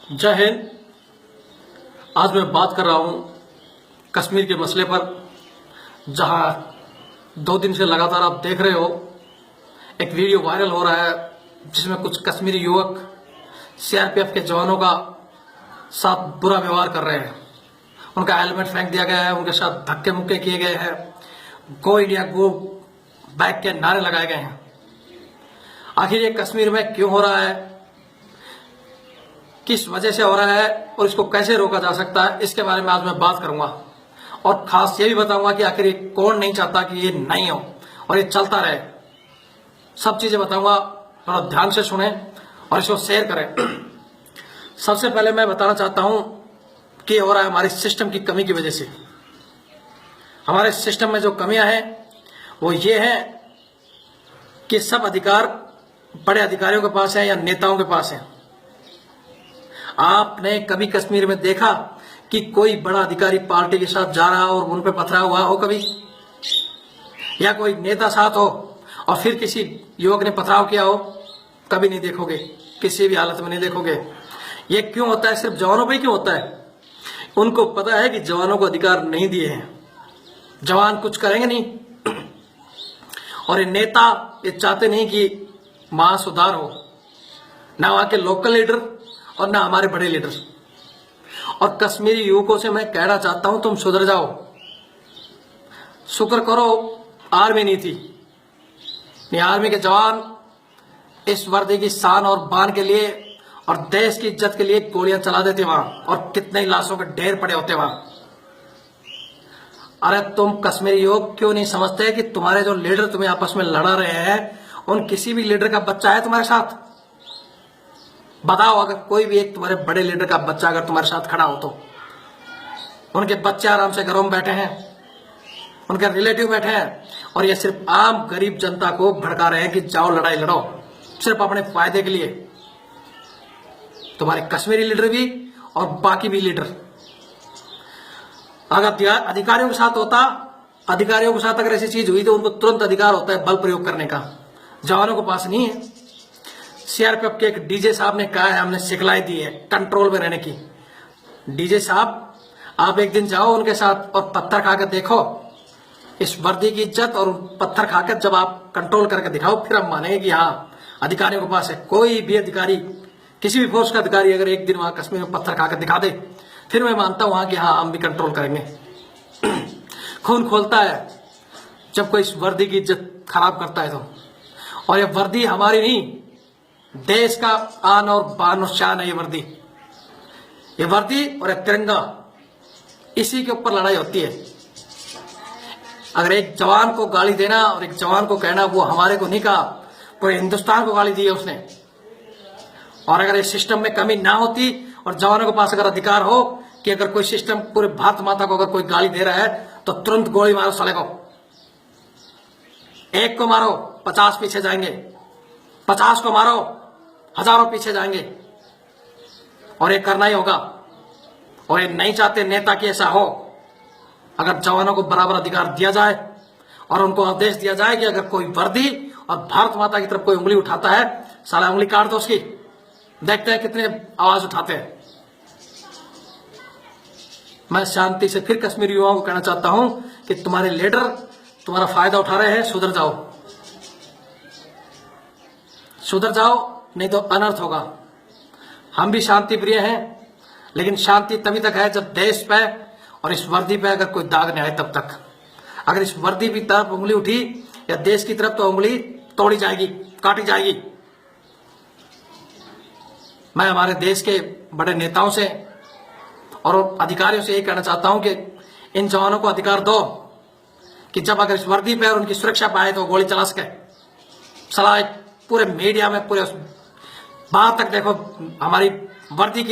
जय हिंद। आज मैं बात कर रहा हूं कश्मीर के मसले पर, जहां 2 दिन से लगातार आप देख रहे हो एक वीडियो वायरल हो रहा है जिसमें कुछ कश्मीरी युवक सीआरपीएफ के जवानों का साथ बुरा व्यवहार कर रहे हैं। उनका हेलमेट फेंक दिया गया है, उनके साथ धक्के मुक्के किए गए हैं, गो इंडिया गो बैक के नारे लगाए गए हैं। आखिर ये कश्मीर में क्यों हो रहा है, किस वजह से हो रहा है और इसको कैसे रोका जा सकता है, इसके बारे में आज मैं बात करूंगा। और खास ये भी बताऊंगा कि आखिर ये कौन नहीं चाहता कि ये नहीं हो और ये चलता रहे। सब चीजें बताऊंगा, थोड़ा ध्यान से सुने और इसको शेयर करें। सबसे पहले मैं बताना चाहता हूं कि हो रहा है हमारे सिस्टम की कमी की वजह से। हमारे सिस्टम में जो कमियां हैं वो ये है कि सब अधिकार बड़े अधिकारियों के पास है या नेताओं के पास है। आपने कभी कश्मीर में देखा कि कोई बड़ा अधिकारी पार्टी के साथ जा रहा हो और उन पे पथरा हुआ हो कभी, या कोई नेता साथ हो और फिर किसी युवक ने पथराव किया हो? कभी नहीं देखोगे, किसी भी हालत में नहीं देखोगे। ये क्यों होता है? सिर्फ जवानों पे क्यों होता है? उनको पता है कि जवानों को अधिकार नहीं दिए हैं, जवान कुछ करेंगे नहीं। और ये नेता ये चाहते नहीं कि वहां सुधार हो, ना वहां के लोकल लीडर और ना हमारे बड़े लीडर। और कश्मीरी युवकों से मैं कहना चाहता हूं, तुम सुधर जाओ। शुक्र करो आर्मी नहीं थी, नहीं आर्मी के जवान इस वर्दी की शान और बान के लिए और देश की इज्जत के लिए गोलियां चला देते वहां, और कितने लाशों के ढेर पड़े होते वहां। अरे तुम कश्मीरी युवक क्यों नहीं समझते कि तुम्हारे जो लीडर तुम्हें आपस में लड़ा रहे हैं, उन किसी भी लीडर का बच्चा है तुम्हारे साथ? बताओ, अगर कोई भी एक तुम्हारे बड़े लीडर का बच्चा अगर तुम्हारे साथ खड़ा हो तो उनके बच्चे आराम से घरों में बैठे हैं, उनके रिलेटिव बैठे हैं, और ये सिर्फ आम गरीब जनता को भड़का रहे हैं कि जाओ लड़ाई लड़ो, सिर्फ अपने फायदे के लिए। तुम्हारे कश्मीरी लीडर भी और बाकी भी लीडर। अगर अधिकारियों के साथ होता, अधिकारियों के साथ अगर ऐसी चीज हुई तो उनको तुरंत अधिकार होता है बल प्रयोग करने का, जवानों के पास नहीं है। सीआरपीएफ के एक डीजे साहब ने कहा है, हमने सिखलाई दी है कंट्रोल में रहने की। डीजे साहब, आप एक दिन जाओ उनके साथ और पत्थर खाकर देखो इस वर्दी की इज्जत, और पत्थर खाकर जब आप कंट्रोल करके दिखाओ फिर हम मानेंगे कि हाँ अधिकारियों के पास है। कोई भी अधिकारी, किसी भी फोर्स का अधिकारी अगर एक दिन वहां कश्मीर में पत्थर खाकर दिखा दे, फिर मैं मानता हूं वहां कि हाँ हम भी कंट्रोल करेंगे। खून खोलता है जब कोई इस वर्दी की इज्जत खराब करता है तो। और ये वर्दी हमारी नहीं, देश का आन और बान और शान है ये वर्दी। ये वर्दी और एक तिरंगा, इसी के ऊपर लड़ाई होती है। अगर एक जवान को गाली देना और एक जवान को कहना, वो हमारे को नहीं कहा, पूरे हिंदुस्तान को गाली दी है उसने। और अगर इस सिस्टम में कमी ना होती और जवानों के पास अगर अधिकार हो कि अगर कोई सिस्टम पूरे भारत माता को अगर कोई गाली दे रहा है तो तुरंत गोली मारो साले को। एक को मारो 50 पीछे जाएंगे, 50 को मारो हजारों पीछे जाएंगे। और ये करना ही होगा। और ये नहीं चाहते नेता कि ऐसा हो। अगर जवानों को बराबर अधिकार दिया जाए और उनको आदेश दिया जाए कि अगर कोई वर्दी और भारत माता की तरफ कोई उंगली उठाता है, साला उंगली काट दो उसकी। देखते हैं कितने आवाज उठाते हैं। मैं शांति से फिर कश्मीरी युवाओं को कहना चाहता हूं कि तुम्हारे लीडर तुम्हारा फायदा उठा रहे हैं, सुधर जाओ, सुधर जाओ, नहीं तो अनर्थ होगा। हम भी शांति प्रिय हैं, लेकिन शांति तभी तक है जब देश पे और इस वर्दी पे अगर कोई दाग नहीं आए तब तक। अगर इस वर्दी की तरफ उंगली उठी या देश की तरफ, तो उंगली तोड़ी जाएगी, काटी जाएगी। मैं हमारे देश के बड़े नेताओं से और अधिकारियों से यही कहना चाहता हूं कि इन जवानों को अधिकार दो कि जब अगर इस वर्दी पे और उनकी सुरक्षा पाए तो गोली चला सके। सलाह पूरे मीडिया में पूरे बाहर तक देखो हमारी वर्दी की